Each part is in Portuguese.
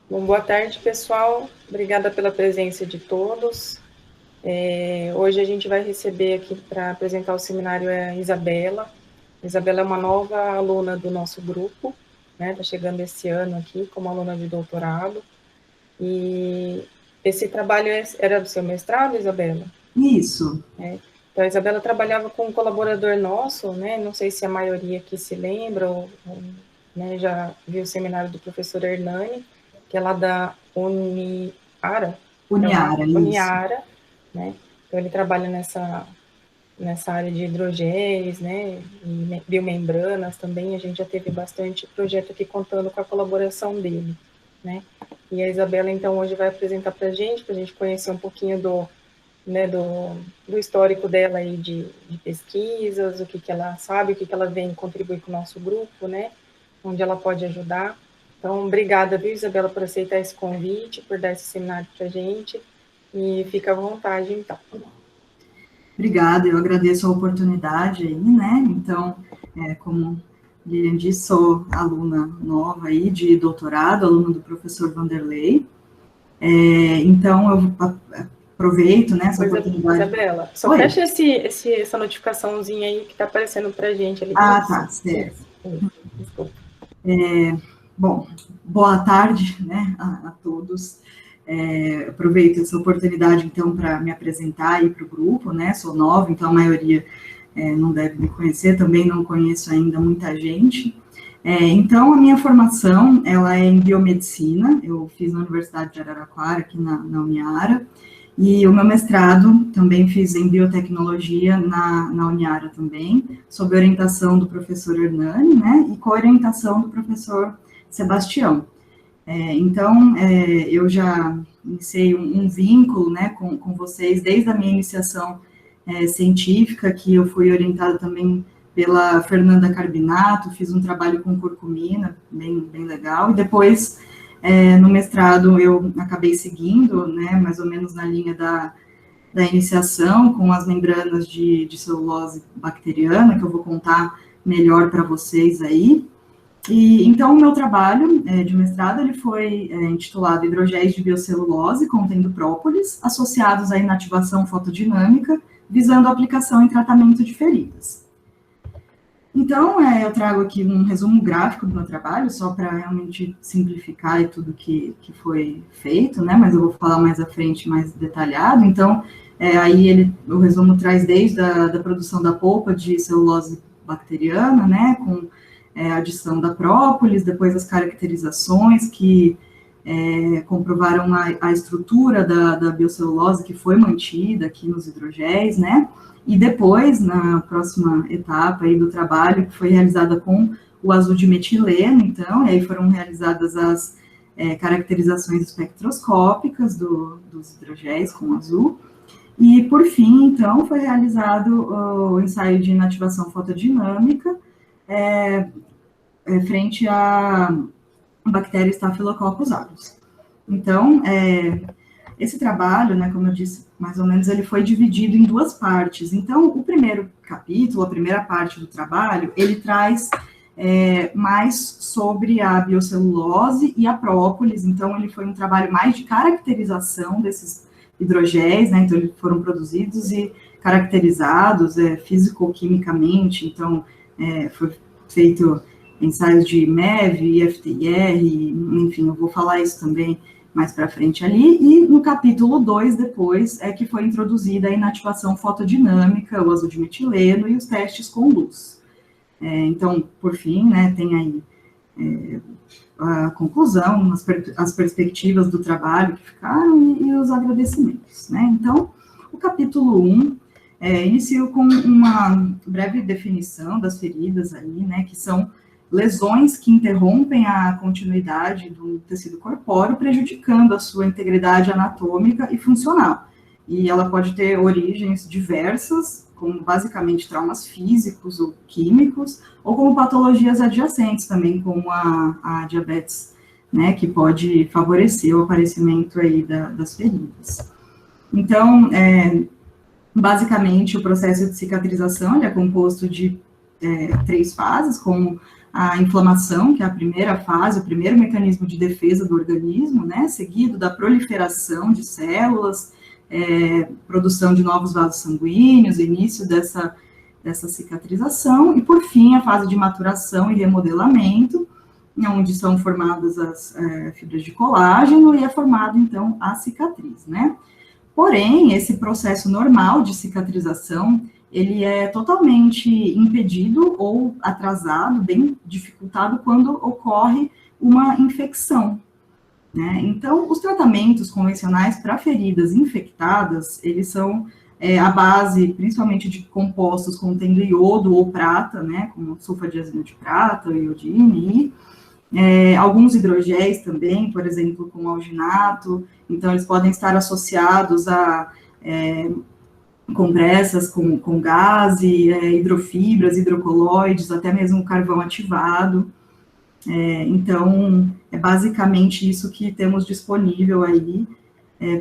Bom, boa tarde, pessoal. Obrigada pela presença de todos. Hoje a gente vai receber aqui para apresentar o seminário a Isabela. A Isabela é uma nova aluna do nosso grupo, né? Está chegando esse ano aqui como aluna de doutorado. E esse trabalho era do seu mestrado, Isabela? Isso. Então, a Isabela trabalhava com um colaborador nosso, né? Não sei se a maioria aqui se lembra, né, já viu o seminário do professor Hernani, que é lá da Uniara, Uniara, isso. Uniara, né? Então, ele trabalha nessa área de hidrogéis, né? E biomembranas também. A gente já teve bastante projeto aqui contando com a colaboração dele, né? E a Isabela, então, hoje vai apresentar para a gente conhecer um pouquinho né, do histórico dela aí de pesquisas, o que ela sabe, o que ela vem contribuir com o nosso grupo, né, onde ela pode ajudar. Então, obrigada, viu, Isabela, por aceitar esse convite, por dar esse seminário para a gente, e fica à vontade, então. Obrigada, eu agradeço a oportunidade aí, né? Então, como Lilian disse, sou aluna nova aí de doutorado, aluna do professor Vanderlei. Então, eu aproveito, né, essa oportunidade. Isabela, só Oi? fecha essa notificação,zinha aí que está aparecendo para a gente ali. Ah, Isso, tá, certo. isso, desculpa. Bom, boa tarde, né, a todos. Aproveito essa oportunidade, então, para me apresentar aí para o grupo, né, sou nova, então a maioria não deve me conhecer, também não conheço ainda muita gente. Então, a minha formação, ela é em biomedicina, eu fiz na Universidade de Araraquara, aqui na Uniara, e o meu mestrado também fiz em biotecnologia na Uniara também, sob orientação do professor Hernani, né, e co-orientação do professor Sebastião. Então, eu já iniciei um vínculo, né, com vocês desde a minha iniciação científica, que eu fui orientada também pela Fernanda Carbinato, fiz um trabalho com curcumina, bem legal, e depois, no mestrado, eu acabei seguindo, né, mais ou menos na linha da iniciação, com as membranas de celulose bacteriana, que eu vou contar melhor para vocês aí. E, então, o meu trabalho de mestrado, ele foi intitulado Hidrogéis de Biocelulose contendo própolis, associados à inativação fotodinâmica, visando a aplicação em tratamento de feridas. Então, eu trago aqui um resumo gráfico do meu trabalho, só para realmente simplificar e tudo que foi feito, né, mas eu vou falar mais à frente, mais detalhado. Então, aí o resumo traz desde da produção da polpa de celulose bacteriana, né, com adição da própolis, depois as caracterizações que comprovaram a estrutura da biocelulose que foi mantida aqui nos hidrogéis, né, e depois, na próxima etapa aí do trabalho, que foi realizada com o azul de metileno, então, e aí foram realizadas as caracterizações espectroscópicas dos hidrogéis com azul, e, por fim, então, foi realizado o ensaio de inativação fotodinâmica frente à bactéria Staphylococcus aureus. Então, esse trabalho, né, como eu disse, mais ou menos, ele foi dividido em duas partes. Então, o primeiro capítulo, a primeira parte do trabalho, ele traz mais sobre a biocelulose e a própolis. Então, ele foi um trabalho mais de caracterização desses hidrogéis, né, então eles foram produzidos e caracterizados físico-quimicamente. Então, foi feito ensaios de MEV, IFTR, enfim, eu vou falar isso também mais para frente ali, e no capítulo 2, depois, que foi introduzida a inativação fotodinâmica, o azul de metileno e os testes com luz. Então, por fim, né, tem aí a conclusão, as perspectivas do trabalho que ficaram e os agradecimentos, né. Então, o capítulo 1 inicia com uma breve definição das feridas aí, né, que são lesões que interrompem a continuidade do tecido corpóreo, prejudicando a sua integridade anatômica e funcional. E ela pode ter origens diversas, como basicamente traumas físicos ou químicos, ou como patologias adjacentes também, como a diabetes, né, que pode favorecer o aparecimento aí das feridas. Então, basicamente, o processo de cicatrização ele é composto de 3 fases, como a inflamação, que é a primeira fase, o primeiro mecanismo de defesa do organismo, né, seguido da proliferação de células, produção de novos vasos sanguíneos, início dessa cicatrização, e por fim a fase de maturação e remodelamento, onde são formadas as fibras de colágeno e é formada então a cicatriz, né? Porém, esse processo normal de cicatrização, ele é totalmente impedido ou atrasado, bem dificultado, quando ocorre uma infecção, né? Então, os tratamentos convencionais para feridas infectadas, eles são a base, principalmente, de compostos contendo iodo ou prata, né, como sulfadiazina de prata, iodine, e alguns hidrogéis também, por exemplo, com alginato. Então, eles podem estar associados a compressas com gás, hidrofibras, hidrocoloides, até mesmo carvão ativado. Então, é basicamente isso que temos disponível aí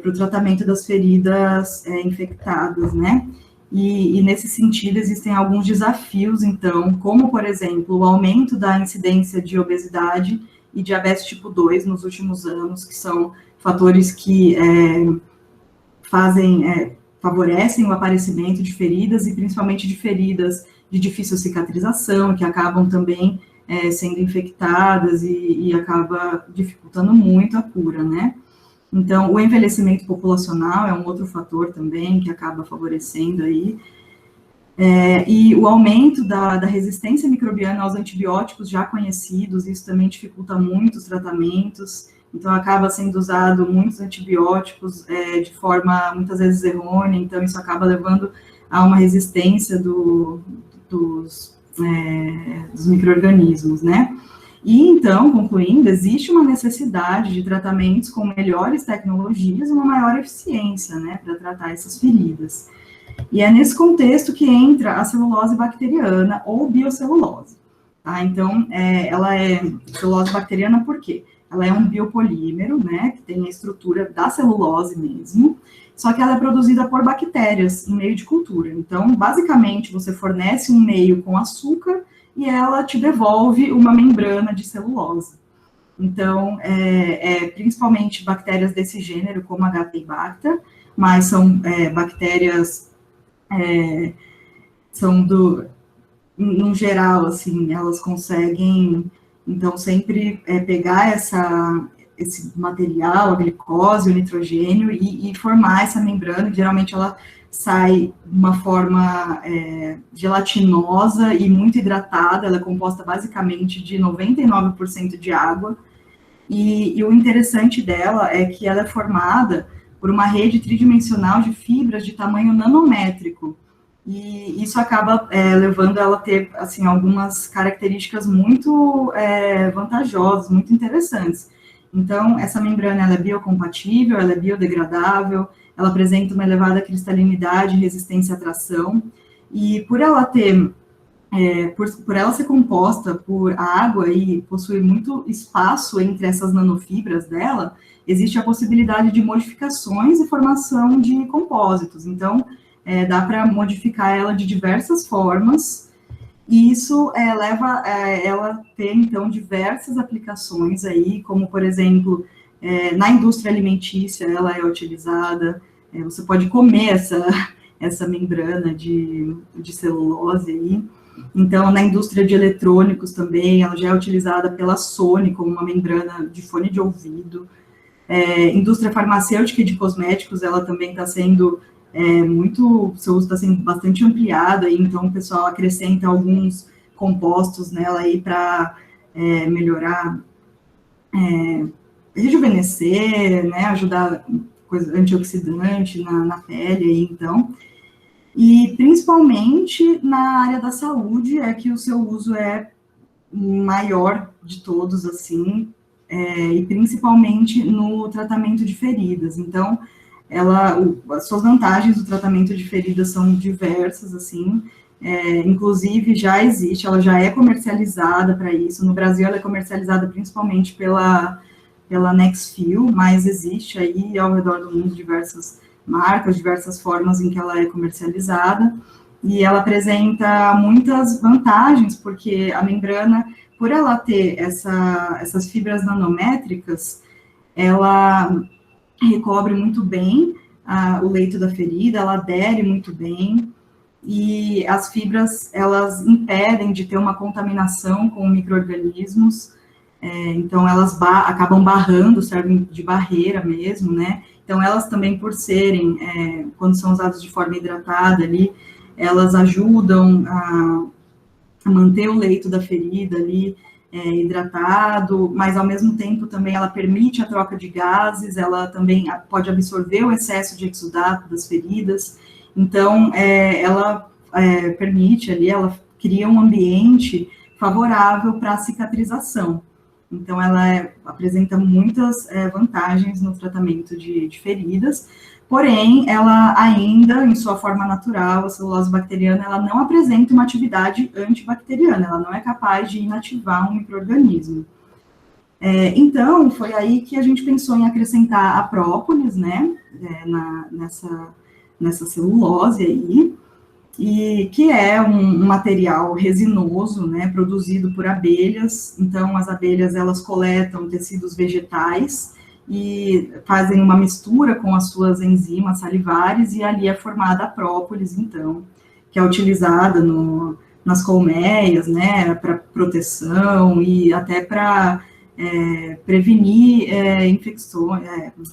para o tratamento das feridas infectadas, né? E nesse sentido, existem alguns desafios, então, como, por exemplo, o aumento da incidência de obesidade e diabetes tipo 2 nos últimos anos, que são fatores que favorecem o aparecimento de feridas, e principalmente de feridas de difícil cicatrização, que acabam também sendo infectadas e acaba dificultando muito a cura, né? Então, o envelhecimento populacional é um outro fator também que acaba favorecendo aí, e o aumento da resistência microbiana aos antibióticos já conhecidos, isso também dificulta muito os tratamentos. Então, acaba sendo usado muitos antibióticos de forma, muitas vezes, errônea, então isso acaba levando a uma resistência dos micro-organismos, né? E, então, concluindo, existe uma necessidade de tratamentos com melhores tecnologias e uma maior eficiência, né, para tratar essas feridas. E é nesse contexto que entra a celulose bacteriana ou biocelulose, tá? Então, ela é celulose bacteriana por quê? Ela é um biopolímero, né, que tem a estrutura da celulose mesmo, só que ela é produzida por bactérias em meio de cultura. Então, basicamente, você fornece um meio com açúcar e ela te devolve uma membrana de celulose. Então, principalmente bactérias desse gênero, como a H-Bacter, mas são bactérias, no geral, assim, elas conseguem, então, sempre pegar esse material, a glicose, o nitrogênio, e formar essa membrana, que geralmente ela sai de uma forma gelatinosa e muito hidratada, ela é composta basicamente de 99% de água, e o interessante dela é que ela é formada por uma rede tridimensional de fibras de tamanho nanométrico, e isso acaba levando ela a ter, assim, algumas características muito vantajosas, muito interessantes. Então, essa membrana, ela é biocompatível, ela é biodegradável, ela apresenta uma elevada cristalinidade e resistência à tração, e por ela ter, por ela ser composta por água e possuir muito espaço entre essas nanofibras dela, existe a possibilidade de modificações e formação de compósitos. Então, dá para modificar ela de diversas formas, e isso leva ela a ter, então, diversas aplicações aí, como, por exemplo, na indústria alimentícia ela é utilizada, você pode comer essa membrana de celulose aí. Então, na indústria de eletrônicos também, ela já é utilizada pela Sony como uma membrana de fone de ouvido. Indústria farmacêutica e de cosméticos, ela também está sendo seu uso está sendo bastante ampliado, aí, então o pessoal acrescenta alguns compostos nela aí para melhorar, rejuvenescer, né, ajudar coisa antioxidante na pele, aí, então. E principalmente na área da saúde é que o seu uso é maior de todos, assim, e principalmente no tratamento de feridas. Então, as suas vantagens do tratamento de feridas são diversas, assim, inclusive já existe, ela já é comercializada para isso. No Brasil, ela é comercializada principalmente pela Nexfil, mas existe aí ao redor do mundo diversas marcas, diversas formas em que ela é comercializada, e ela apresenta muitas vantagens, porque a membrana por ela ter essas fibras nanométricas, ela recobre muito bem o leito da ferida, ela adere muito bem, e as fibras, elas impedem de ter uma contaminação com micro-organismos, então elas acabam barrando, servem de barreira mesmo, né? Então elas também, por serem, quando são usadas de forma hidratada ali, elas ajudam a manter o leito da ferida ali hidratado, mas ao mesmo tempo também ela permite a troca de gases, ela também pode absorver o excesso de exudato das feridas, então ela permite ali, ela cria um ambiente favorável para a cicatrização. Então ela apresenta muitas vantagens no tratamento de feridas, porém, ela ainda, em sua forma natural, a celulose bacteriana, ela não apresenta uma atividade antibacteriana, ela não é capaz de inativar um micro-organismo. Então, foi aí que a gente pensou em acrescentar a própolis, né, nessa celulose aí, e que é um material resinoso, né, produzido por abelhas. Então, as abelhas, elas coletam tecidos vegetais e fazem uma mistura com as suas enzimas salivares, e ali é formada a própolis, então, que é utilizada nas colmeias, né, para proteção e até para prevenir infecções,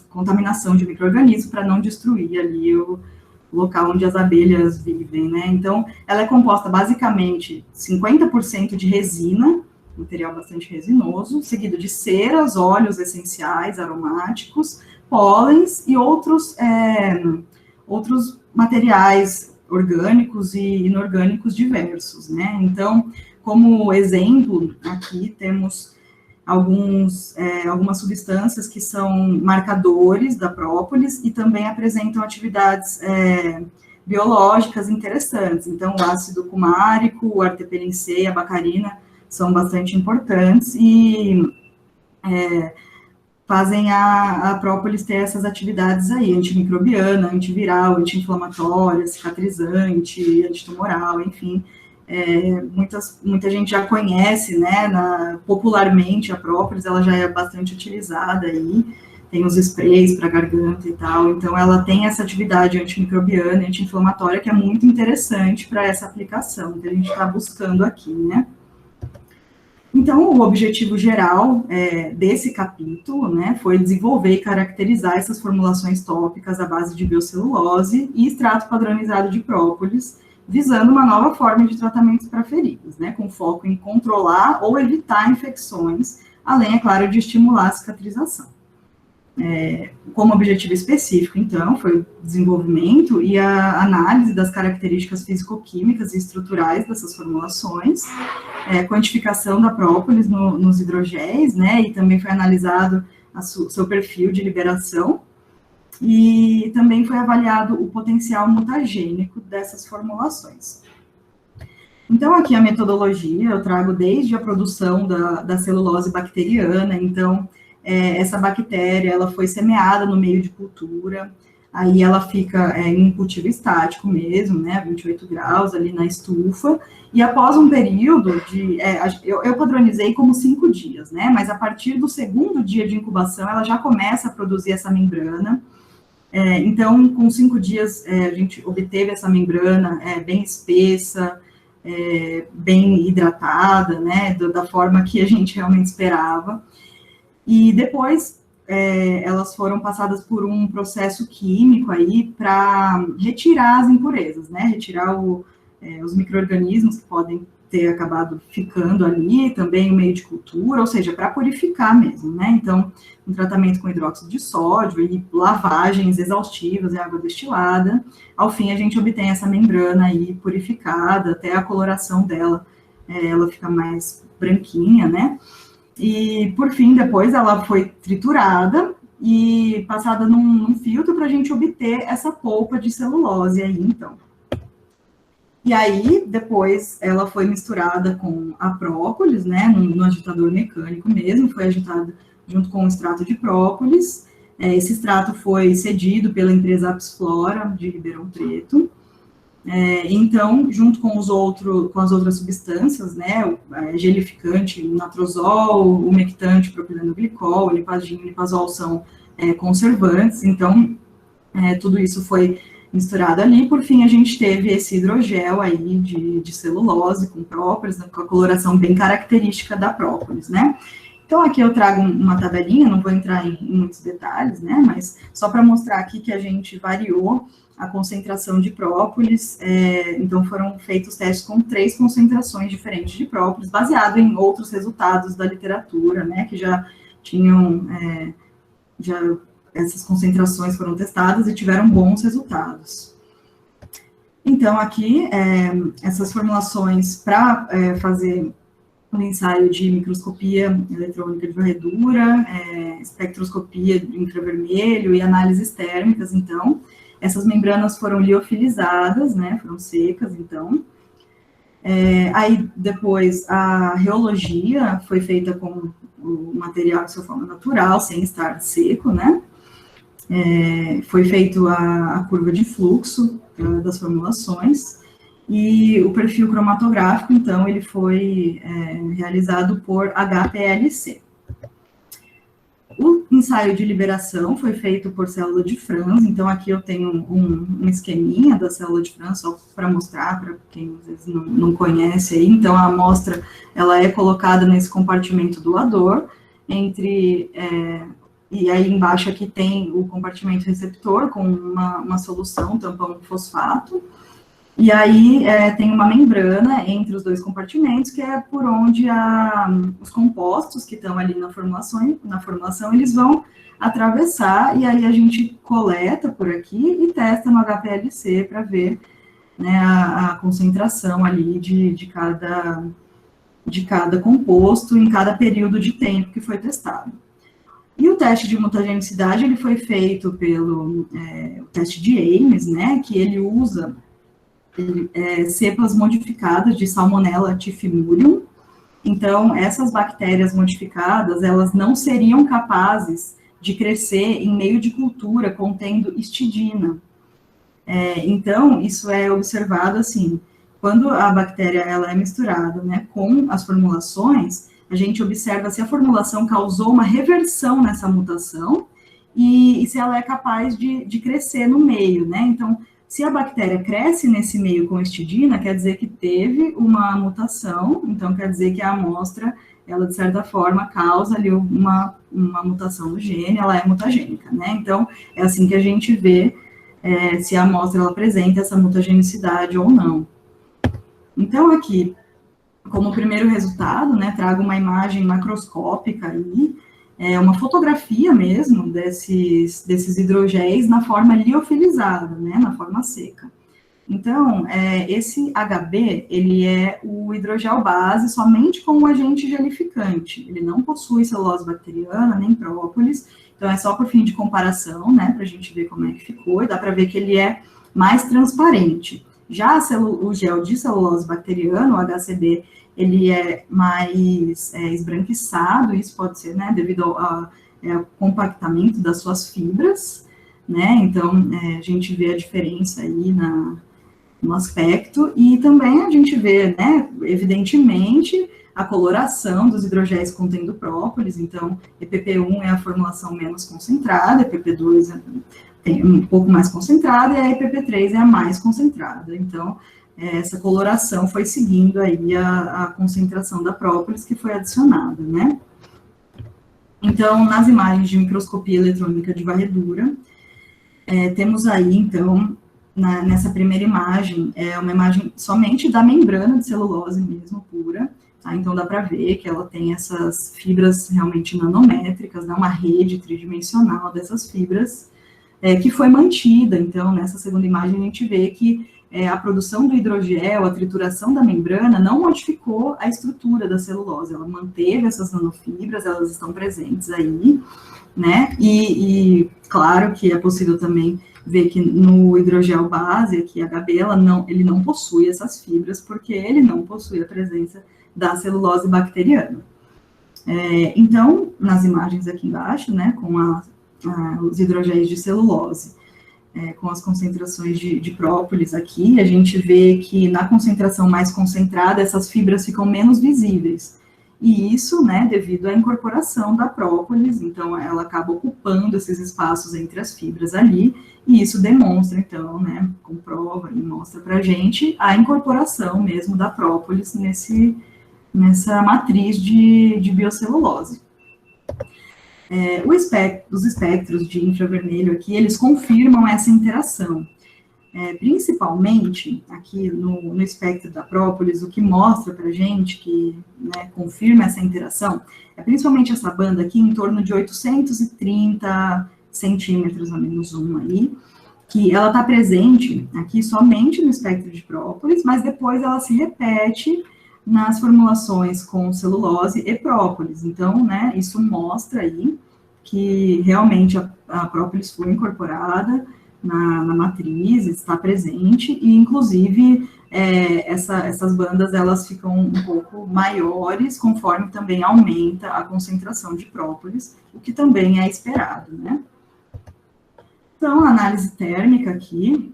contaminação de micro-organismos, para não destruir ali o local onde as abelhas vivem, né? Então, ela é composta basicamente 50% de resina, material bastante resinoso, seguido de ceras, óleos essenciais, aromáticos, pólens e outros materiais orgânicos e inorgânicos diversos, né? Então, como exemplo, aqui temos algumas substâncias que são marcadores da própolis e também apresentam atividades biológicas interessantes. Então, o ácido cumárico, o arteperin C e a bacarina são bastante importantes e fazem a própolis ter essas atividades aí, antimicrobiana, antiviral, anti-inflamatória, cicatrizante, antitumoral, enfim. Muita gente já conhece, né, popularmente a própolis, ela já é bastante utilizada aí, tem os sprays para garganta e tal, então ela tem essa atividade antimicrobiana e anti-inflamatória que é muito interessante para essa aplicação que a gente está buscando aqui, né. Então, o objetivo geral desse capítulo, né, foi desenvolver e caracterizar essas formulações tópicas à base de biocelulose e extrato padronizado de própolis, visando uma nova forma de tratamento para feridas, né, com foco em controlar ou evitar infecções, além, é claro, de estimular a cicatrização. Como objetivo específico, então, foi o desenvolvimento e a análise das características físico-químicas e estruturais dessas formulações, quantificação da própolis nos hidrogéis, né, e também foi analisado seu perfil de liberação, e também foi avaliado o potencial mutagênico dessas formulações. Então, aqui a metodologia, eu trago desde a produção da celulose bacteriana, então, essa bactéria, ela foi semeada no meio de cultura, aí ela fica em um cultivo estático mesmo, né, 28 graus ali na estufa, e após um período eu padronizei como 5 dias, né, mas a partir do segundo dia de incubação, ela já começa a produzir essa membrana. Então, com 5 dias, a gente obteve essa membrana bem espessa, bem hidratada, né, da forma que a gente realmente esperava. E depois, elas foram passadas por um processo químico aí para retirar as impurezas, né, retirar os micro-organismos que podem ter acabado ficando ali, também o meio de cultura, ou seja, para purificar mesmo, né, então, um tratamento com hidróxido de sódio e lavagens exaustivas em água destilada, ao fim a gente obtém essa membrana aí purificada, até a coloração dela, ela fica mais branquinha, né, e por fim, depois ela foi triturada e passada num filtro para a gente obter essa polpa de celulose aí, então. E aí, depois, ela foi misturada com a própolis, né, no agitador mecânico mesmo, foi agitada junto com o extrato de própolis. Esse extrato foi cedido pela empresa Apsflora, de Ribeirão Preto. Então, junto com as outras substâncias, né, o gelificante, o natrozol, o umectante, o propilenoglicol, o lipazim, o lipazol são conservantes, então, tudo isso foi misturado ali. Por fim, a gente teve esse hidrogel aí de celulose com própolis, né, com a coloração bem característica da própolis, né. Então, aqui eu trago uma tabelinha, não vou entrar em muitos detalhes, né, mas só para mostrar aqui que a gente variou a concentração de própolis, então foram feitos testes com 3 concentrações diferentes de própolis, baseado em outros resultados da literatura, né, que já tinham, essas concentrações foram testadas e tiveram bons resultados. Então, aqui, essas formulações para fazer um ensaio de microscopia eletrônica de varredura, espectroscopia de infravermelho e análises térmicas, então, essas membranas foram liofilizadas, né, foram secas, então. Aí, depois, a reologia foi feita com o material de sua forma natural, sem estar seco, né. Foi feito a curva de fluxo das formulações, e o perfil cromatográfico, então, ele foi realizado por HPLC. O ensaio de liberação foi feito por célula de Franz, então aqui eu tenho um esqueminha da célula de Franz, só para mostrar para quem às vezes não conhece aí. Então a amostra, ela é colocada nesse compartimento doador, e aí embaixo aqui tem o compartimento receptor com uma solução, tampão fosfato, e aí tem uma membrana entre os 2 compartimentos, que é por onde os compostos que estão ali na formulação, eles vão atravessar, e aí a gente coleta por aqui e testa no HPLC para ver, né, a concentração ali de cada composto em cada período de tempo que foi testado. E o teste de mutagenicidade, ele foi feito pelo o teste de Ames, né, que ele usa cepas modificadas de Salmonella typhimurium. Então, essas bactérias modificadas, elas não seriam capazes de crescer em meio de cultura contendo histidina. Então, isso é observado assim, quando a bactéria ela é misturada, né, com as formulações, a gente observa se a formulação causou uma reversão nessa mutação e se ela é capaz de crescer no meio, né? Então, se a bactéria cresce nesse meio com histidina, quer dizer que teve uma mutação, então quer dizer que a amostra, ela de certa forma causa ali uma mutação no gene, ela é mutagênica, né? Então, é assim que a gente vê se a amostra ela apresenta essa mutagenicidade ou não. Então, aqui, como primeiro resultado, né, trago uma imagem macroscópica aí, uma fotografia mesmo desses hidrogéis na forma liofilizada, né, na forma seca. Então, esse HB, ele é o hidrogel base somente com o agente gelificante, ele não possui celulose bacteriana, nem própolis, então é só por fim de comparação, né, para a gente ver como é que ficou, e dá para ver que ele é mais transparente. Já o gel de celulose bacteriana, o HCB, ele é mais esbranquiçado, isso pode ser, né, devido ao compactamento das suas fibras, né, então a gente vê a diferença aí no aspecto, e também a gente vê, né, evidentemente, a coloração dos hidrogéis contendo própolis, então EPP1 é a formulação menos concentrada, EPP2 tem um pouco mais concentrada, e a EPP3 é a mais concentrada, então essa coloração foi seguindo aí a concentração da própolis que foi adicionada, né? Então, nas imagens de microscopia eletrônica de varredura, temos aí, então, nessa primeira imagem, uma imagem somente da membrana de celulose mesmo, pura, tá? Então dá para ver que ela tem essas fibras realmente nanométricas, né? Uma rede tridimensional dessas fibras, que foi mantida. Então, nessa segunda imagem, a gente vê que a produção do hidrogel, a trituração da membrana, não modificou a estrutura da celulose, ela manteve essas nanofibras, elas estão presentes aí, né, e claro que é possível também ver que no hidrogel base, aqui HB, ele não possui essas fibras, porque ele não possui a presença da celulose bacteriana. Então, nas imagens aqui embaixo, né, com os hidrogéis de celulose, com as concentrações de própolis aqui, a gente vê que na concentração mais concentrada, essas fibras ficam menos visíveis. E isso, né, devido à incorporação da própolis, então ela acaba ocupando esses espaços entre as fibras ali, e isso demonstra, então, né, comprova e mostra pra gente a incorporação mesmo da própolis nessa matriz de biocelulose. Os espectros de infravermelho aqui, eles confirmam essa interação. Principalmente aqui no espectro da própolis, o que mostra para a gente que, né, confirma essa interação, é principalmente essa banda aqui em torno de 830 centímetros, a menos 1 aí, que ela está presente aqui somente no espectro de própolis, mas depois ela se repete nas formulações com celulose e própolis. Então, né, isso mostra aí que realmente a própolis foi incorporada na matriz, está presente, e inclusive essas bandas elas ficam um pouco maiores conforme também aumenta a concentração de própolis, o que também é esperado, né? Então, a análise térmica aqui,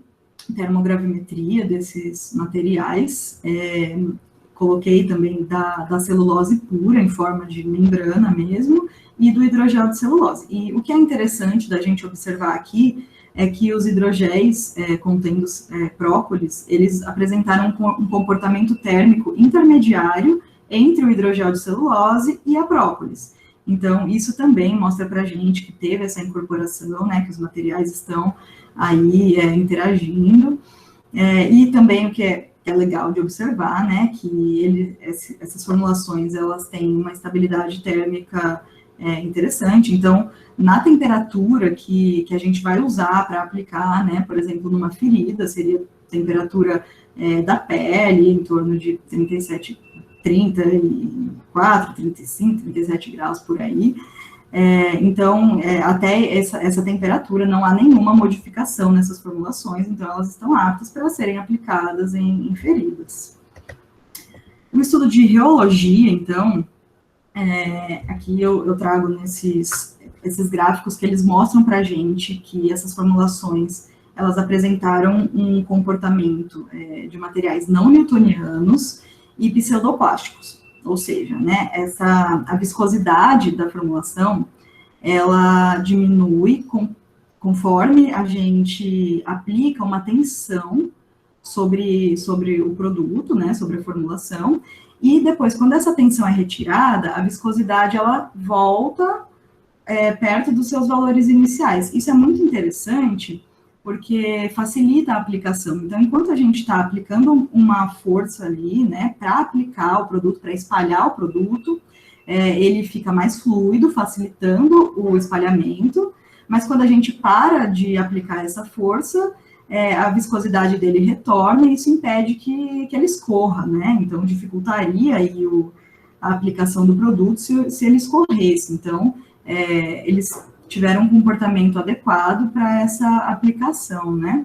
termogravimetria desses materiais, coloquei também da celulose pura, em forma de membrana mesmo, e do hidrogel de celulose. E o que é interessante da gente observar aqui é que os hidrogéis contendo própolis, eles apresentaram um comportamento térmico intermediário entre o hidrogel de celulose e a própolis. Então, isso também mostra para a gente que teve essa incorporação, né, que os materiais estão aí interagindo, e também o que é legal de observar, né, que essas formulações, elas têm uma estabilidade térmica interessante. Então, na temperatura que a gente vai usar para aplicar, né, por exemplo, numa ferida, seria temperatura da pele, em torno de 34, 35, 37 graus por aí. Então, até essa temperatura não há nenhuma modificação nessas formulações, então elas estão aptas para serem aplicadas em feridas. O estudo de reologia, então, aqui eu trago esses gráficos que eles mostram para a gente que essas formulações, elas apresentaram um comportamento de materiais não newtonianos e pseudoplásticos, ou seja, né, a viscosidade da formulação, ela diminui conforme a gente aplica uma tensão sobre o produto, né, sobre a formulação, e depois, quando essa tensão é retirada, a viscosidade, ela volta perto dos seus valores iniciais. Isso é muito interessante, porque facilita a aplicação. Então, enquanto a gente está aplicando uma força ali, né, para aplicar o produto, para espalhar o produto, ele fica mais fluido, facilitando o espalhamento, mas quando a gente para de aplicar essa força, a viscosidade dele retorna e isso impede que ele escorra, né? Então, dificultaria aí a aplicação do produto se ele escorresse. Então, eles tiveram um comportamento adequado para essa aplicação, né?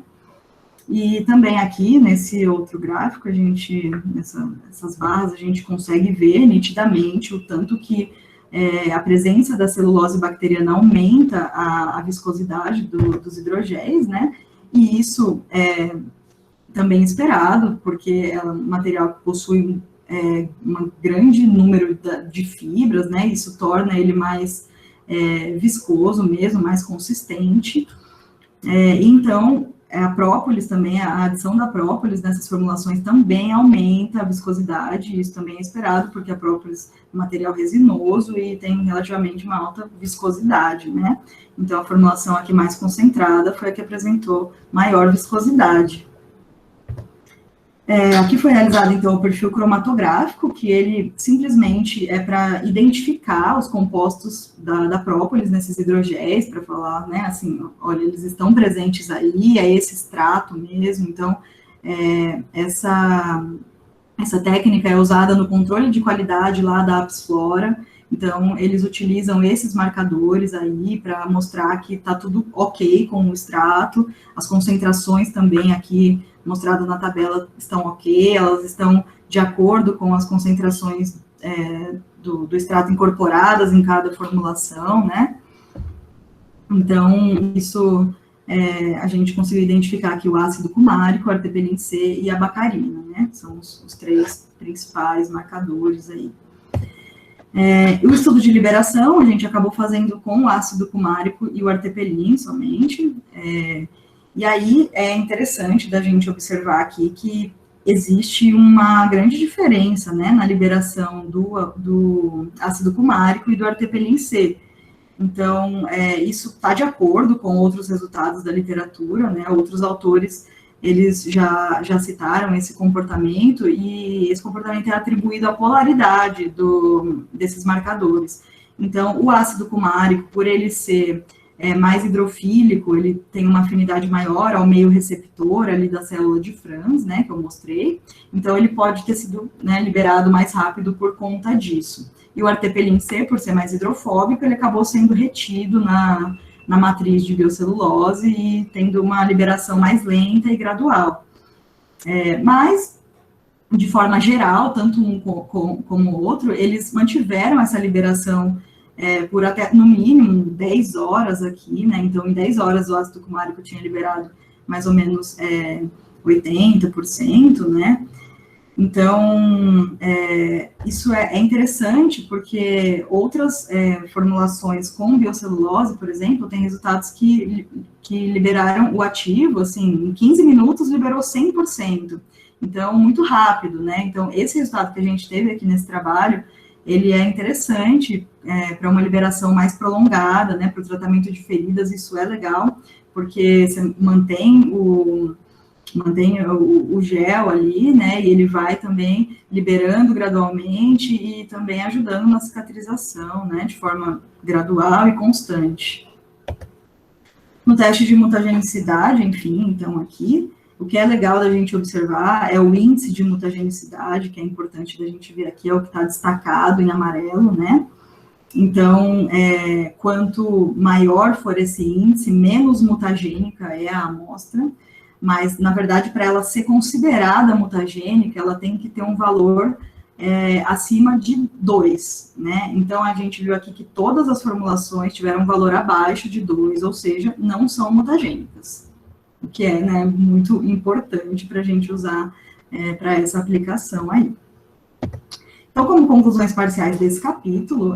E também aqui, nesse outro gráfico, nessas barras, a gente consegue ver nitidamente o tanto que a presença da celulose bacteriana aumenta a viscosidade dos hidrogéis, né? E isso é também esperado, porque o material possui um grande número de fibras, né? Isso torna ele mais viscoso mesmo, mais consistente. Então, a própolis também, a adição da própolis nessas formulações também aumenta a viscosidade, isso também é esperado, porque a própolis é um material resinoso e tem relativamente uma alta viscosidade, né? Então, a formulação aqui mais concentrada foi a que apresentou maior viscosidade. Aqui foi realizado, então, o perfil cromatográfico, que ele simplesmente é para identificar os compostos da própolis nesses hidrogéis, para falar, né, assim, olha, eles estão presentes aí, é esse extrato mesmo. Então, essa técnica é usada no controle de qualidade lá da Apsflora. Então, eles utilizam esses marcadores aí para mostrar que está tudo ok com o extrato, as concentrações também aqui mostrado na tabela estão ok, elas estão de acordo com as concentrações do extrato incorporadas em cada formulação, né? Então, isso a gente conseguiu identificar aqui o ácido cumárico, a artepelin C e a bacarina, né? São os 3 principais marcadores aí. O estudo de liberação, a gente acabou fazendo com o ácido cumárico e o artepelin somente, e aí é interessante da gente observar aqui que existe uma grande diferença, né, na liberação do ácido cumárico e do artepelin C. Então, isso está de acordo com outros resultados da literatura, né, outros autores, eles já citaram esse comportamento, e esse comportamento é atribuído à polaridade desses marcadores. Então, o ácido cumárico, por ele ser mais hidrofílico, ele tem uma afinidade maior ao meio receptor ali da célula de Franz, né, que eu mostrei, então ele pode ter sido, né, liberado mais rápido por conta disso. E o artepelin C, por ser mais hidrofóbico, ele acabou sendo retido na matriz de biocelulose e tendo uma liberação mais lenta e gradual. Mas, de forma geral, tanto um como o outro, eles mantiveram essa liberação por até, no mínimo, 10 horas aqui, né? Então, em 10 horas, o ácido cumárico tinha liberado mais ou menos 80%, né? Então, isso é interessante, porque outras formulações com biocelulose, por exemplo, têm resultados que liberaram o ativo, assim, em 15 minutos liberou 100%. Então, muito rápido, né? Então, esse resultado que a gente teve aqui nesse trabalho, ele é interessante para uma liberação mais prolongada, né? Para o tratamento de feridas, isso é legal, porque você mantém o gel ali, né, e ele vai também liberando gradualmente e também ajudando na cicatrização, né, de forma gradual e constante. No teste de mutagenicidade, enfim, então aqui, o que é legal da gente observar é o índice de mutagenicidade, que é importante da gente ver aqui, é o que está destacado em amarelo, né. Então, quanto maior for esse índice, menos mutagênica é a amostra, mas, na verdade, para ela ser considerada mutagênica, ela tem que ter um valor acima de 2, né? Então, a gente viu aqui que todas as formulações tiveram um valor abaixo de 2, ou seja, não são mutagênicas, o que é, né, muito importante para a gente usar para essa aplicação aí. Então, como conclusões parciais desse capítulo,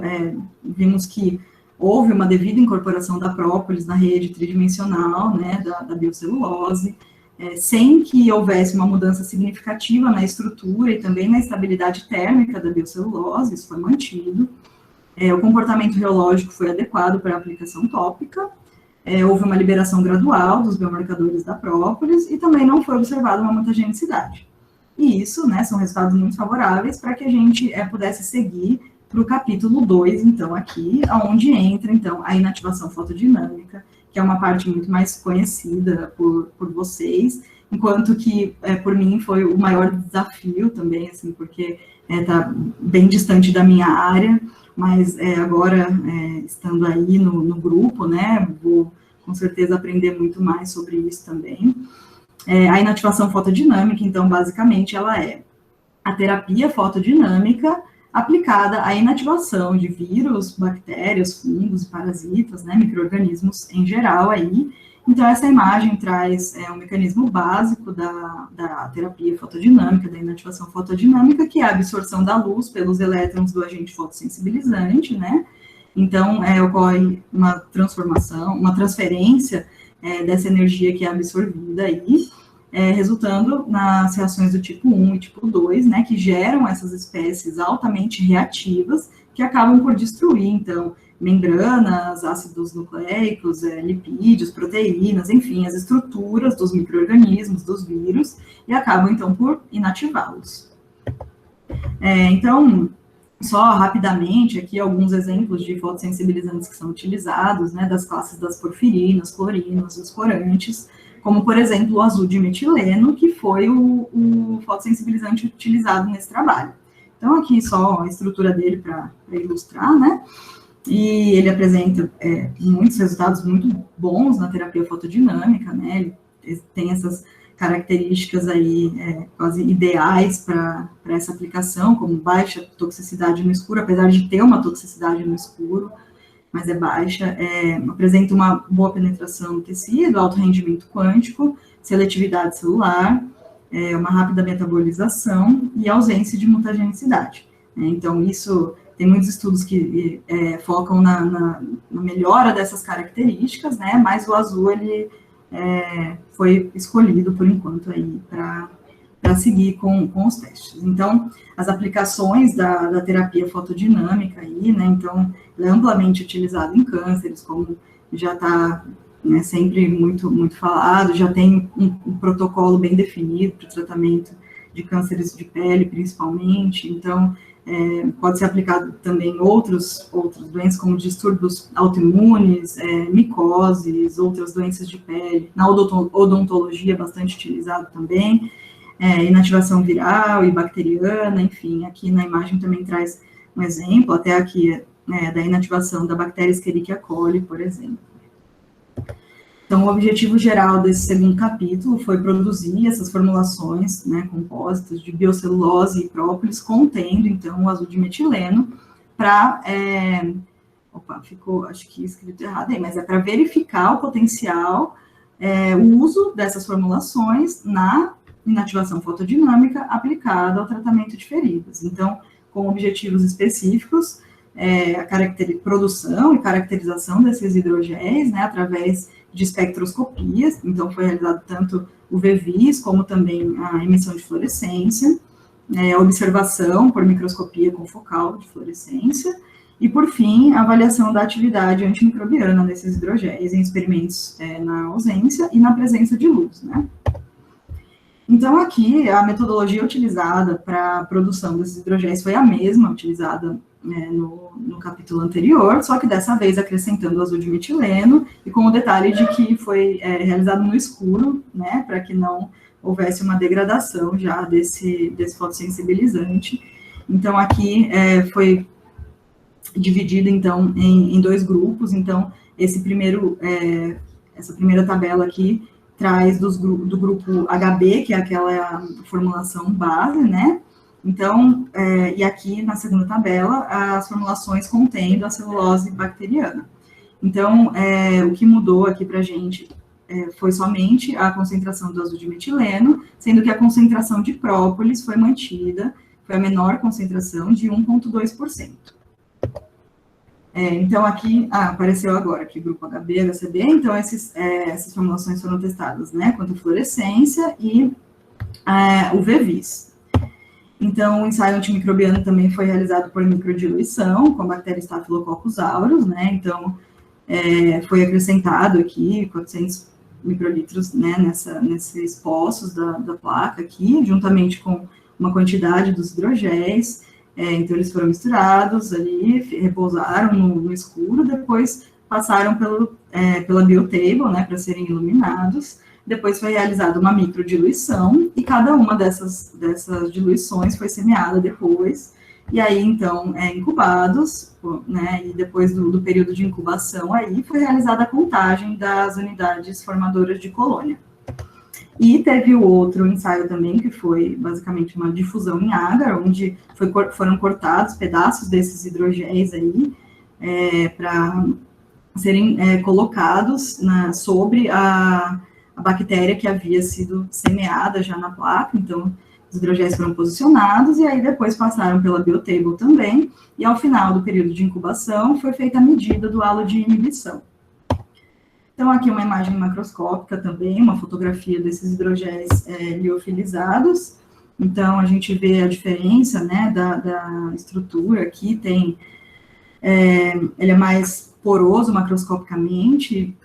vimos que houve uma devida incorporação da própolis na rede tridimensional, né, da biocelulose, sem que houvesse uma mudança significativa na estrutura e também na estabilidade térmica da biocelulose, isso foi mantido. O comportamento reológico foi adequado para a aplicação tópica, houve uma liberação gradual dos biomarcadores da própolis e também não foi observada uma mutagenicidade. E isso, né, são resultados muito favoráveis para que a gente pudesse seguir para o capítulo 2, então, aqui, onde entra, então, a inativação fotodinâmica, que é uma parte muito mais conhecida por vocês, enquanto que, por mim, foi o maior desafio também, assim, porque está bem distante da minha área, mas agora, estando aí no grupo, né, vou, com certeza, aprender muito mais sobre isso também. A inativação fotodinâmica, então, basicamente, ela é a terapia fotodinâmica aplicada à inativação de vírus, bactérias, fungos e parasitas, né, micro-organismos em geral aí. Então, essa imagem traz um mecanismo básico da terapia fotodinâmica, da inativação fotodinâmica, que é a absorção da luz pelos elétrons do agente fotossensibilizante, né? Então, ocorre uma transformação, uma transferência dessa energia que é absorvida aí, resultando nas reações do tipo 1 e tipo 2, né, que geram essas espécies altamente reativas, que acabam por destruir, então, membranas, ácidos nucleicos, lipídios, proteínas, enfim, as estruturas dos micro-organismos, dos vírus, e acabam, então, por inativá-los. Então, só rapidamente, aqui alguns exemplos de fotossensibilizantes que são utilizados, né, das classes das porfirinas, clorinas, os corantes, como, por exemplo, o azul de metileno, que foi o fotossensibilizante utilizado nesse trabalho. Então, aqui só a estrutura dele para ilustrar, né? E ele apresenta muitos resultados muito bons na terapia fotodinâmica, né? Ele tem essas características aí quase ideais para essa aplicação, como baixa toxicidade no escuro, apesar de ter uma toxicidade no escuro, mas é baixa, apresenta uma boa penetração no tecido, alto rendimento quântico, seletividade celular, uma rápida metabolização e ausência de mutagenicidade. Então, isso, tem muitos estudos que focam na melhora dessas características, né, mas o azul, ele foi escolhido, por enquanto, aí, para seguir com os testes. Então, as aplicações da terapia fotodinâmica aí, né, então, ela é amplamente utilizada em cânceres, como já está, né, sempre muito, muito falado, já tem um protocolo bem definido para o tratamento de cânceres de pele, principalmente, então, pode ser aplicado também em outras doenças, como distúrbios autoimunes, micoses, outras doenças de pele, na odontologia, bastante utilizado também, inativação viral e bacteriana, enfim, aqui na imagem também traz um exemplo, até aqui, da inativação da bactéria Escherichia coli, por exemplo. Então, o objetivo geral desse segundo capítulo foi produzir essas formulações, né, compósitas de biocelulose e própolis, contendo, então, o azul de metileno, para, ficou, acho que escrito errado aí, mas é para verificar o potencial, o uso dessas formulações na inativação fotodinâmica aplicada ao tratamento de feridas. Então, com objetivos específicos, a produção e caracterização desses hidrogéis, né, através de espectroscopias, então foi realizado tanto o VVIS, como também a emissão de fluorescência, a observação por microscopia confocal de fluorescência, e, por fim, a avaliação da atividade antimicrobiana desses hidrogéis em experimentos na ausência e na presença de luz, né. Então, aqui, a metodologia utilizada para a produção desses hidrogéis foi a mesma utilizada no capítulo anterior, só que dessa vez acrescentando o azul de metileno, e com o detalhe de que foi realizado no escuro, né, para que não houvesse uma degradação já desse fotossensibilizante. Então, aqui foi dividido, então, em dois grupos. Então, essa primeira tabela aqui traz do grupo HB, que é aquela formulação base, né? Então, e aqui na segunda tabela, as formulações contendo a celulose bacteriana. Então, o que mudou aqui para a gente foi somente a concentração do azul de metileno, sendo que a concentração de própolis foi mantida, foi a menor concentração de 1,2%. Então, aqui, apareceu agora aqui, grupo HB, HCB, então essas formulações foram testadas, né, quanto a fluorescência e o VVIS. Então, o ensaio antimicrobiano também foi realizado por microdiluição, com a bactéria Staphylococcus aureus, né, então, foi acrescentado aqui 400 microlitros, né, nesses poços da placa aqui, juntamente com uma quantidade dos hidrogéis. Então, eles foram misturados ali, repousaram no escuro, depois passaram pela biotable, né, para serem iluminados. Depois foi realizada uma microdiluição, e cada uma dessas diluições foi semeada depois, e aí, então, incubados, né, e depois do período de incubação, aí foi realizada a contagem das unidades formadoras de colônia. E teve o outro ensaio também, que foi basicamente uma difusão em agar, onde foram cortados pedaços desses hidrogéis aí, para serem colocados sobre a bactéria que havia sido semeada já na placa. Então, os hidrogéis foram posicionados, e aí depois passaram pela biotable também, e ao final do período de incubação foi feita a medida do halo de inibição. Então, aqui uma imagem macroscópica também, uma fotografia desses hidrogéis liofilizados. Então, a gente vê a diferença, né, da estrutura aqui, ele é mais poroso macroscopicamente,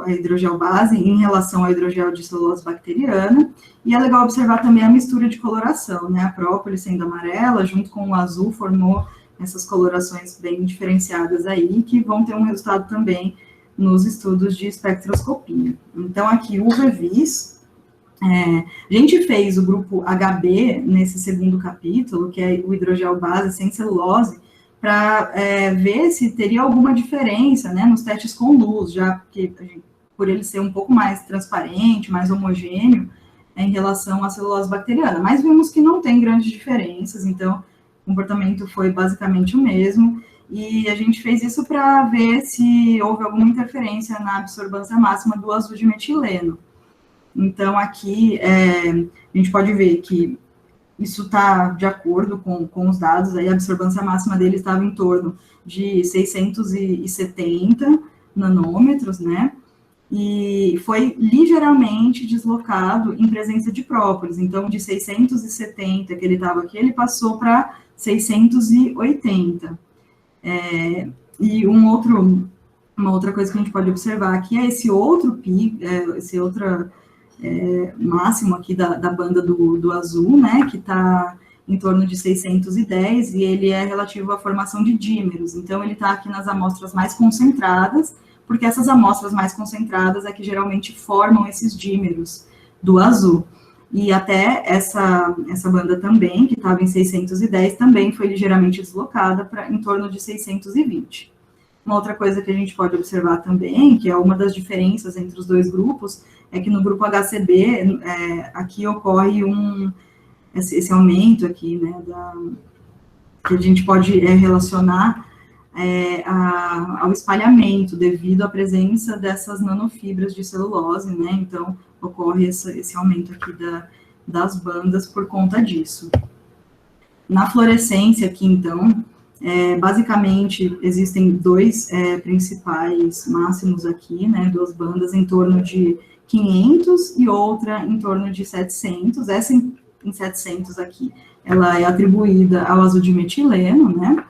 a hidrogel base, em relação ao hidrogel de celulose bacteriana, e é legal observar também a mistura de coloração, né, a própolis sendo amarela, junto com o azul, formou essas colorações bem diferenciadas aí, que vão ter um resultado também nos estudos de espectroscopia. Então, aqui o VVIS, a gente fez o grupo HB nesse segundo capítulo, que é o hidrogel base sem celulose, para ver se teria alguma diferença, né, nos testes com luz, já que por ele ser um pouco mais transparente, mais homogêneo, em relação à celulose bacteriana. Mas vimos que não tem grandes diferenças, então o comportamento foi basicamente o mesmo. e a gente fez isso para ver se houve alguma interferência na absorvância máxima do azul de metileno. Então, aqui, a gente pode ver que isso está de acordo com os dados, aí a absorvância máxima dele estava em torno de 670 nanômetros, né? E foi ligeiramente deslocado em presença de própolis. Então, de 670 que ele estava aqui, ele passou para 680. E uma outra coisa que a gente pode observar aqui é esse outro pico, esse outro máximo aqui da banda do azul, né, que está em torno de 610, e ele é relativo à formação de dímeros. Então, ele está aqui nas amostras mais concentradas, porque essas amostras mais concentradas é que geralmente formam esses dímeros do azul. E até essa banda também, que estava em 610, também foi ligeiramente deslocada para em torno de 620. Uma outra coisa que a gente pode observar também, que é uma das diferenças entre os dois grupos, é que no grupo HCB, aqui ocorre esse aumento aqui, né, que a gente pode relacionar ao espalhamento devido à presença dessas nanofibras de celulose, né, então ocorre esse aumento aqui das bandas por conta disso. Na fluorescência aqui, então, basicamente existem dois principais máximos aqui, né, duas bandas em torno de 500 e outra em torno de 700, essa em 700 aqui, ela é atribuída ao azul de metileno, né,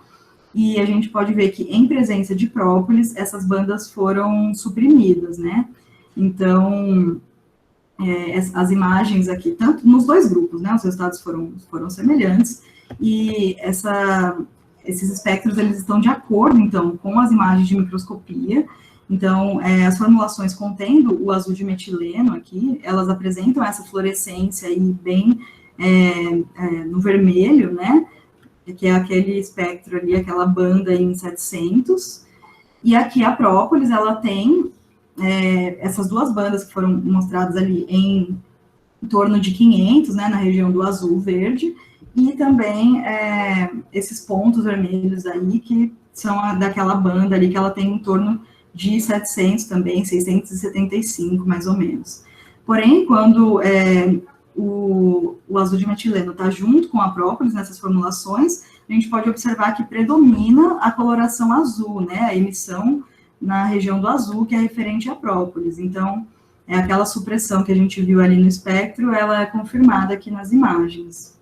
e a gente pode ver que em presença de própolis, essas bandas foram suprimidas, né, então, as imagens aqui, tanto nos dois grupos, né, os resultados foram semelhantes, e esses espectros, eles estão de acordo, então, com as imagens de microscopia. Então, as formulações contendo o azul de metileno aqui, elas apresentam essa fluorescência aí bem no vermelho, né, que é aquele espectro ali, aquela banda em 700, e aqui a própolis, ela tem essas duas bandas que foram mostradas ali em torno de 500, né, na região do azul-verde, e também esses pontos vermelhos aí, que são daquela banda ali, que ela tem em torno de 700 também, 675, mais ou menos. Porém, quando o azul de metileno está junto com a própolis nessas formulações, a gente pode observar que predomina a coloração azul, né, a emissão na região do azul, que é referente à própolis. Então, aquela supressão que a gente viu ali no espectro, ela é confirmada aqui nas imagens.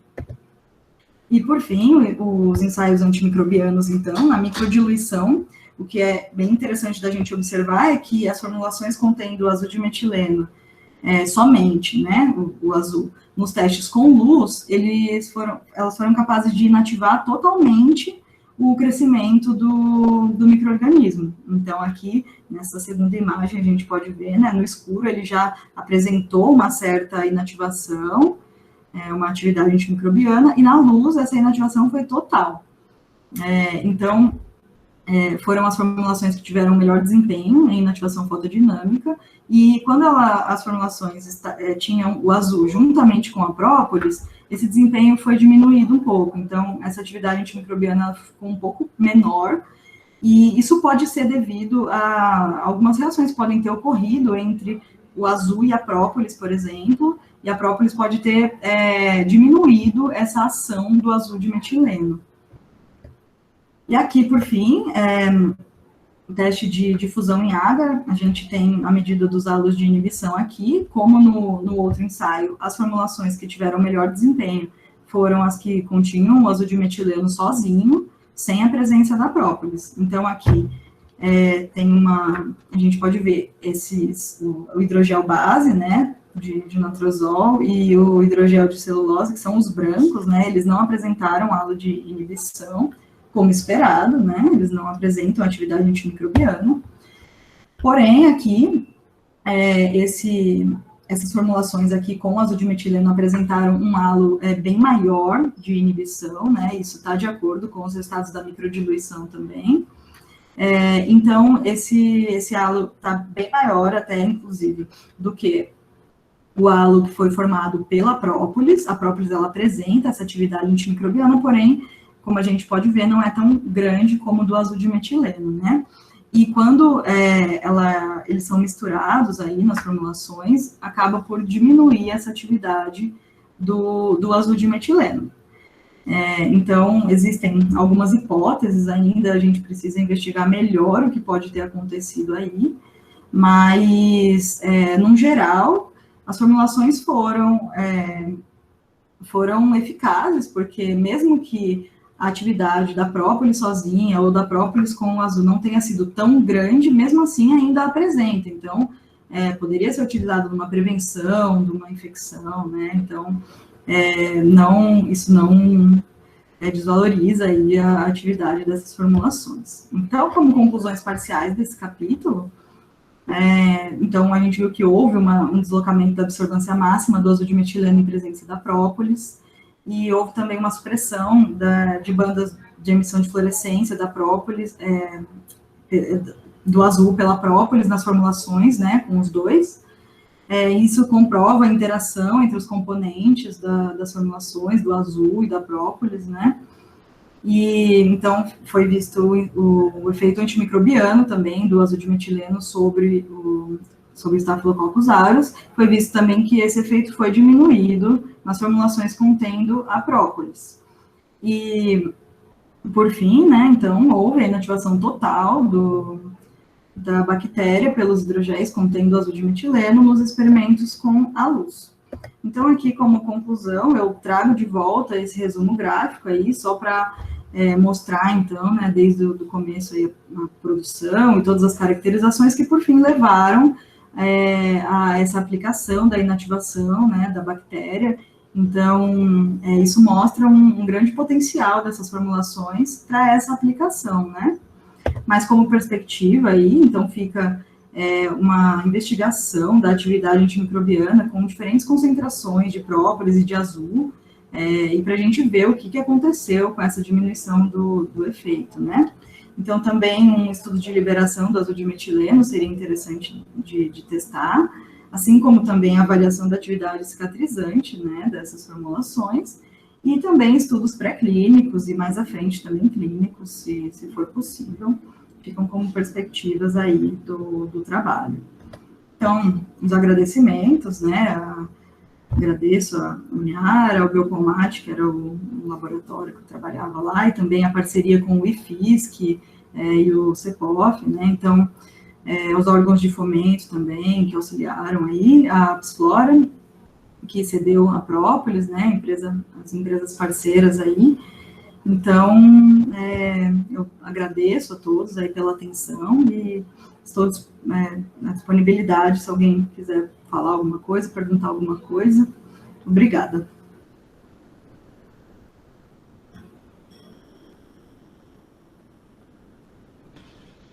E, por fim, os ensaios antimicrobianos, então, na microdiluição, o que é bem interessante da gente observar é que as formulações contendo o azul de metileno somente, né, o azul, nos testes com luz, elas foram capazes de inativar totalmente o crescimento do micro-organismo. Então, aqui, nessa segunda imagem, a gente pode ver, né, no escuro, ele já apresentou uma certa inativação, uma atividade antimicrobiana, e na luz, essa inativação foi total. Então, foram as formulações que tiveram melhor desempenho em inativação fotodinâmica, e quando as formulações tinham o azul juntamente com a própolis, esse desempenho foi diminuído um pouco. Então, essa atividade antimicrobiana ficou um pouco menor, e isso pode ser devido a algumas reações que podem ter ocorrido entre o azul e a própolis, por exemplo, e a própolis pode ter diminuído essa ação do azul de metileno. E aqui, por fim, o teste de difusão em agar, a gente tem a medida dos halos de inibição aqui, como no outro ensaio, as formulações que tiveram melhor desempenho foram as que continham o azul de metileno sozinho, sem a presença da própolis. Então, aqui a gente pode ver o hidrogel base, né, de natrozol, e o hidrogel de celulose, que são os brancos, né, eles não apresentaram halo de inibição, como esperado, né, eles não apresentam atividade antimicrobiana. Porém, aqui, essas formulações aqui com azul de metileno apresentaram um halo bem maior de inibição, né, isso está de acordo com os resultados da microdiluição também. Então, esse halo está bem maior até, inclusive, do que o halo que foi formado pela própolis. A própolis, ela apresenta essa atividade antimicrobiana, porém, como a gente pode ver, não é tão grande como o do azul de metileno, né? E quando eles são misturados aí nas formulações, acaba por diminuir essa atividade do azul de metileno. Então, existem algumas hipóteses ainda, a gente precisa investigar melhor o que pode ter acontecido aí, mas, no geral, as formulações foram eficazes, porque mesmo que a atividade da própolis sozinha ou da própolis com o azul não tenha sido tão grande, mesmo assim ainda apresenta. Então, poderia ser utilizado numa prevenção de uma infecção, né? Então, isso não desvaloriza aí a atividade dessas formulações. Então, como conclusões parciais desse capítulo, então a gente viu que houve um deslocamento da absorvância máxima do azul de metileno em presença da própolis, e houve também uma supressão de bandas de emissão de fluorescência da própolis, do azul pela própolis nas formulações, né, com os dois. Isso comprova a interação entre os componentes das formulações, do azul e da própolis, né? E, então, foi visto o efeito antimicrobiano também do azul de metileno sobre o Staphylococcus aureus. Foi visto também que esse efeito foi diminuído nas formulações contendo a própolis. E, por fim, né, então, houve a inativação total da bactéria pelos hidrogéis contendo azul de metileno nos experimentos com a luz. Então, aqui, como conclusão, eu trago de volta esse resumo gráfico aí, só para mostrar, então, né, desde o começo aí, a produção e todas as caracterizações que, por fim, levaram a essa aplicação da inativação, né, da bactéria. Então, isso mostra um grande potencial dessas formulações para essa aplicação, né? Mas como perspectiva aí, então fica uma investigação da atividade antimicrobiana com diferentes concentrações de própolis e de azul, e para a gente ver o que aconteceu com essa diminuição do efeito, né? Então, também um estudo de liberação do azul de metileno seria interessante de testar, assim como também a avaliação da atividade cicatrizante, né, dessas formulações, e também estudos pré-clínicos e mais à frente também clínicos, se for possível, ficam como perspectivas aí do trabalho. Então, os agradecimentos, né, agradeço a Uniara, ao Biocomate, que era o laboratório que eu trabalhava lá, e também a parceria com o IFISC e o CEPOF, né, então, os órgãos de fomento também, que auxiliaram aí, a Psflora, que cedeu a própolis, né, as empresas parceiras aí. Então, eu agradeço a todos aí pela atenção e estou na disponibilidade se alguém quiser falar alguma coisa, perguntar alguma coisa. Obrigada.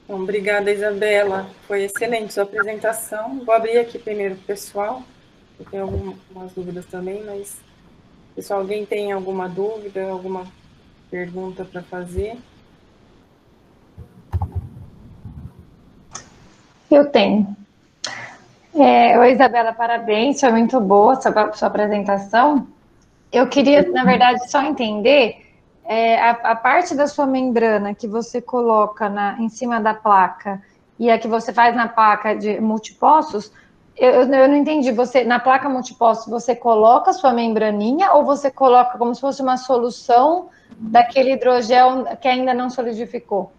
Bom, obrigada, Isabela. Foi excelente sua apresentação. Vou abrir aqui primeiro para o pessoal. Eu tenho algumas dúvidas também, mas, pessoal, alguém tem alguma dúvida, alguma pergunta para fazer? Eu tenho. Oi, Isabela, parabéns, foi muito boa a sua apresentação. Eu queria, na verdade, só entender a parte da sua membrana que você coloca em cima da placa e a que você faz na placa de multipostos. Eu não entendi, na placa multiposto, você coloca a sua membraninha ou você coloca como se fosse uma solução daquele hidrogel que ainda não solidificou?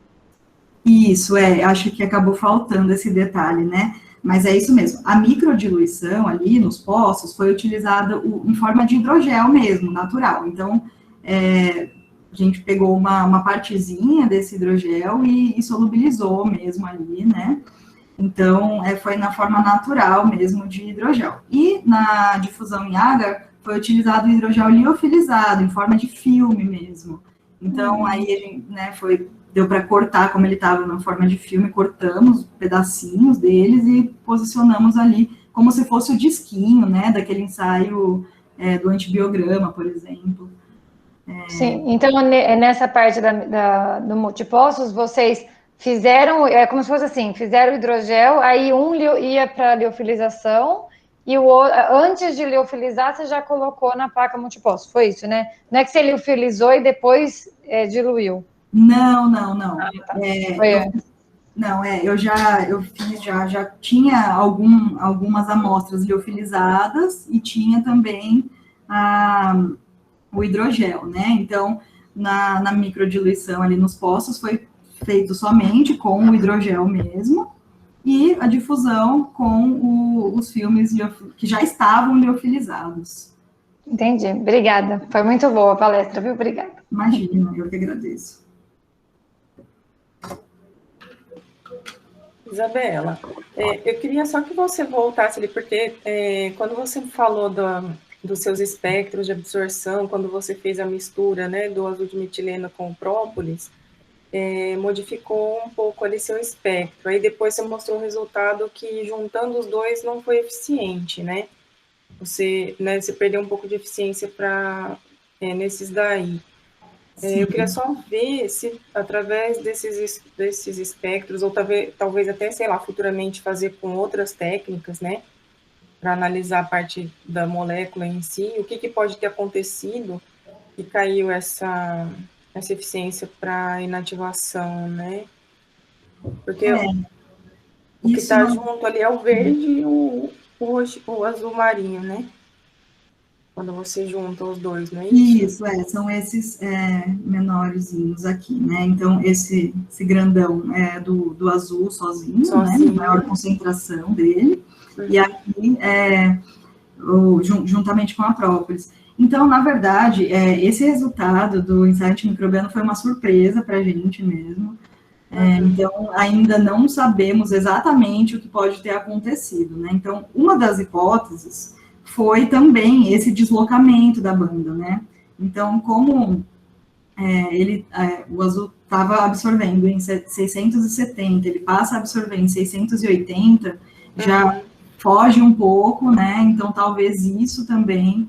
Isso, acho que acabou faltando esse detalhe, né? Mas é isso mesmo. A microdiluição ali nos poços foi utilizada em forma de hidrogel mesmo, natural. Então, a gente pegou uma partezinha desse hidrogel e solubilizou mesmo ali, né? Então, foi na forma natural mesmo de hidrogel. E na difusão em água, foi utilizado o hidrogel liofilizado, em forma de filme mesmo. Então, aí a gente, né, deu para cortar, como ele estava na forma de filme, cortamos pedacinhos deles e posicionamos ali, como se fosse o disquinho, né, daquele ensaio do antibiograma, por exemplo. Sim, então, nessa parte do multipostos, vocês fizeram, como se fosse assim, fizeram o hidrogel, aí um ia para a liofilização e antes de liofilizar, você já colocou na placa multiposto, foi isso, né? Não é que você liofilizou e depois diluiu. Não. Ah, tá. Eu fiz, já tinha algumas amostras liofilizadas e tinha também o hidrogel, né? Então, na microdiluição ali nos poços foi feito somente com o hidrogel mesmo, e a difusão com os filmes que já estavam liofilizados. Entendi, obrigada. Foi muito boa a palestra, viu? Obrigada. Imagina, eu que agradeço. Isabela, eu queria só que você voltasse ali, porque quando você falou dos seus espectros de absorção, quando você fez a mistura, né, do azul de metileno com o própolis, modificou um pouco ali seu espectro. Aí depois você mostrou o resultado que juntando os dois não foi eficiente, né? Você perdeu um pouco de eficiência nesses daí. Eu queria só ver se, através desses espectros, ou talvez até, sei lá, futuramente fazer com outras técnicas, né, para analisar a parte da molécula em si, o que pode ter acontecido que caiu essa eficiência para inativação, né? Porque o que está junto ali é o verde e o azul marinho, né? Quando você junta os dois, não é isso? Isso, são esses menorzinhos aqui, né? Então, esse grandão é do azul sozinho, né? Maior concentração dele. Uhum. E aqui juntamente com a própolis. Então, na verdade, esse resultado do insight microbiano foi uma surpresa para a gente mesmo. Então, ainda não sabemos exatamente o que pode ter acontecido, né? Então, uma das hipóteses foi também esse deslocamento da banda, né? Então, como o azul estava absorvendo em 670, ele passa a absorver em 680, já foge um pouco, né? Então, talvez isso também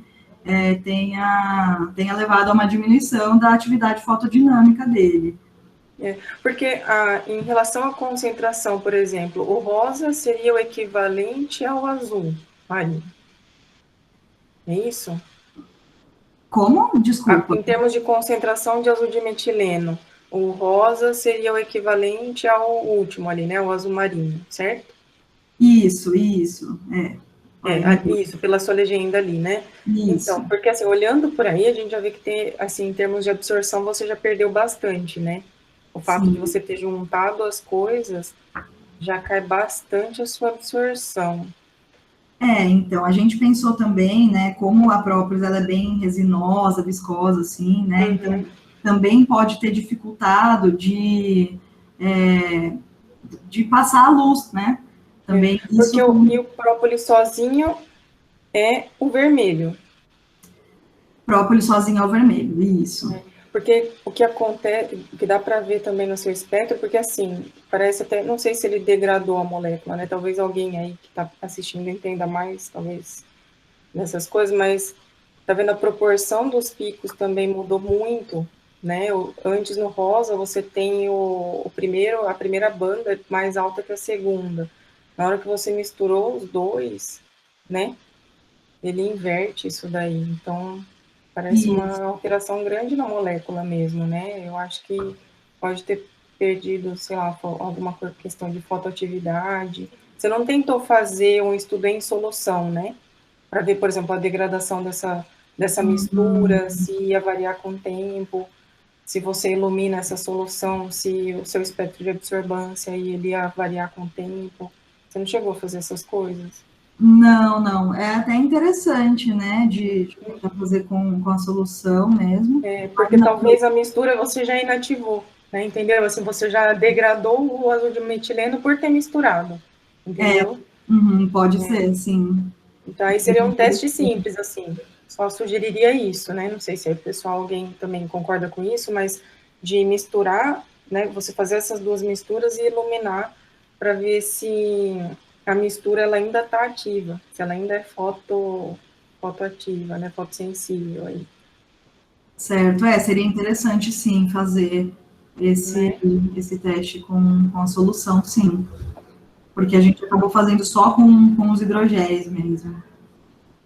tenha levado a uma diminuição da atividade fotodinâmica dele. Porque em relação à concentração, por exemplo, o rosa seria o equivalente ao azul marinho. É isso? Como? Desculpa. Em termos de concentração de azul de metileno, o rosa seria o equivalente ao último ali, né? O azul marinho, certo? Isso. Isso, pela sua legenda ali, né? Isso. Então, porque assim, olhando por aí, a gente já vê que tem, assim, em termos de absorção, você já perdeu bastante, né? O fato de você ter juntado as coisas já cai bastante a sua absorção. Então, a gente pensou também, né, como a própolis, ela é bem resinosa, viscosa, assim, né, então, também pode ter dificultado de passar a luz, né, também. Porque o própolis sozinho é o vermelho. Própolis sozinho é o vermelho, isso. Porque o que acontece, o que dá para ver também no seu espectro, porque assim, parece até, não sei se ele degradou a molécula, né? Talvez alguém aí que está assistindo entenda mais, talvez, nessas coisas, mas tá vendo a proporção dos picos também mudou muito, né? Antes no rosa você tem a primeira banda mais alta que a segunda. Na hora que você misturou os dois, né? Ele inverte isso daí, então parece uma alteração grande na molécula mesmo, né? Eu acho que pode ter perdido, sei lá, alguma questão de fotoatividade. Você não tentou fazer um estudo em solução, né? Para ver, por exemplo, a degradação dessa mistura, se ia variar com o tempo, se você ilumina essa solução, se o seu espectro de absorbância ele ia variar com o tempo. Você não chegou a fazer essas coisas? Não. É até interessante, né, de fazer com a solução mesmo. Porque talvez a mistura você já inativou, né, entendeu? Assim, você já degradou o azul de metileno por ter misturado, entendeu? Pode ser, sim. Então, aí seria um teste simples, assim, só sugeriria isso, né? Não sei se alguém também concorda com isso, mas de misturar, né, você fazer essas duas misturas e iluminar para ver se a mistura ela ainda está ativa, se ela ainda é fotoativa, né, fotossensível aí. Certo, seria interessante sim fazer esse teste com a solução, sim. Porque a gente acabou fazendo só com os hidrogéis mesmo.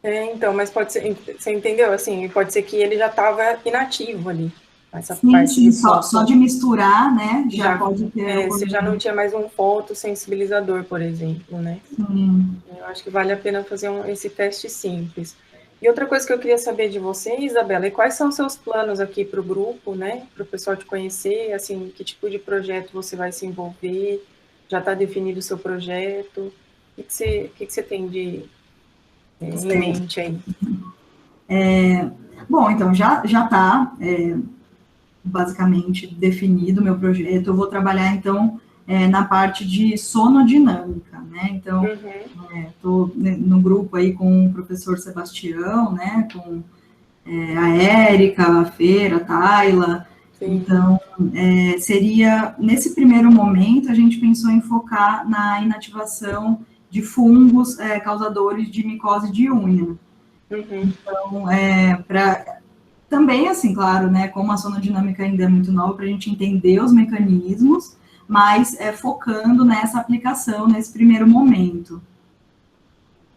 Então, mas pode ser, você entendeu? Assim, pode ser que ele já estava inativo ali, essa Sim, parte sim, de só foto. de misturar, né, já Já, pode ter você já não ocorrido. tinha mais um fotossensibilizador, por exemplo, né? Sim. Eu acho que vale a pena fazer esse teste simples. E outra coisa que eu queria saber de você, Isabela, é quais são os seus planos aqui para o grupo, né? Para o pessoal te conhecer, assim, que tipo de projeto você vai se envolver? Já está definido o seu projeto? O que você tem em mente aí? Bom, então já está basicamente definido o meu projeto. Eu vou trabalhar então na parte de sonodinâmica, né? Então Uhum, estou no grupo aí com o professor Sebastião, né? Com a Érica, a Feira, a Tayla. sim. Então seria nesse primeiro momento a gente pensou em focar na inativação de fungos causadores de micose de unha. Uhum, Então, para também, assim, claro, né, como a sonodinâmica ainda é muito nova, para a gente entender os mecanismos, mas focando nessa aplicação nesse primeiro momento.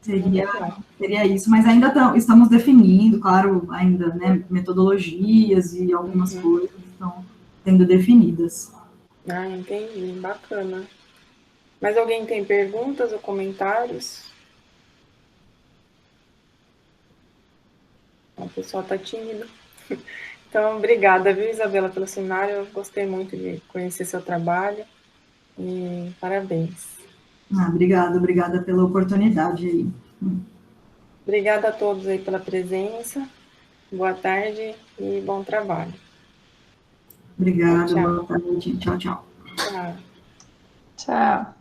Seria, legal. seria isso, mas ainda estamos definindo, claro, ainda, né, metodologias e algumas Uhum. coisas estão sendo definidas. Ah, entendi, bacana. Mas alguém tem perguntas ou comentários? O pessoal está tímido. Então, obrigada, viu, Isabela, pelo seminário. Eu gostei muito de conhecer seu trabalho e parabéns. Obrigada pela oportunidade aí. Obrigada a todos aí pela presença. Boa tarde e bom trabalho. Tchau, Obrigada, tchau. boa tarde, tchau, tchau. Tchau. Tchau.